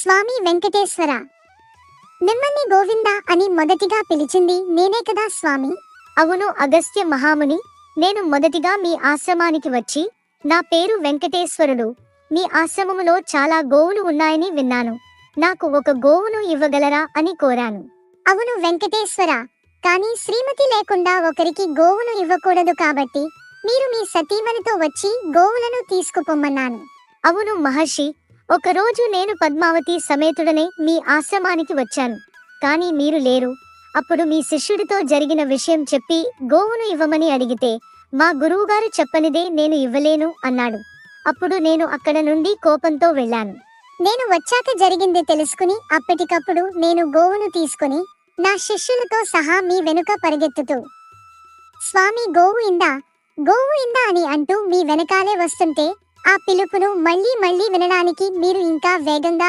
స్వామి వెంకటేశ్వర, మిమ్మల్ని గోవింద అని మొదటిగా పిలిచింది నేనే కదా స్వామి? అవును అగస్త్య మహాముని, నేను మొదటిగా మీ ఆశ్రమానికి వచ్చి నా పేరు వెంకటేశ్వరుడు, మీ ఆశ్రమములో చాలా గోవులు ఉన్నాయని విన్నాను, నాకు ఒక గోవును ఇవ్వగలరా అని కోరాను. అవును వెంకటేశ్వర, కానీ శ్రీమతి లేకుండా ఒకరికి గోవును ఇవ్వకూడదు కాబట్టి మీరు మీ సతీమణితో వచ్చి గోవులను తీసుకుపొమ్మన్నాను. అవును మహర్షి, ఒకరోజు నేను పద్మావతి సమేతుడనే మీ ఆశ్రమానికి వచ్చాను, కానీ మీరు లేరు. అప్పుడు మీ శిష్యుడితో జరిగిన విషయం చెప్పి గోవును ఇవ్వమని అడిగితే మా గురువుగారు చెప్పనిదే నేను ఇవ్వలేను అన్నాడు. అప్పుడు నేను అక్కడ నుండి కోపంతో వెళ్ళాను. నేను వచ్చాక జరిగింది తెలుసుకుని అప్పటికప్పుడు నేను గోవును తీసుకుని నా శిష్యులతో సహా మీ వెనుక పరిగెత్తుతూ స్వామి గోవు ఇందా, గోవు ఇందా అని అంటూ మీ వెనకాలే వస్తుంటే ఆ పిలుపును మళ్ళీ మళ్ళీ వినడానికి మీరు ఇంకా వేగంగా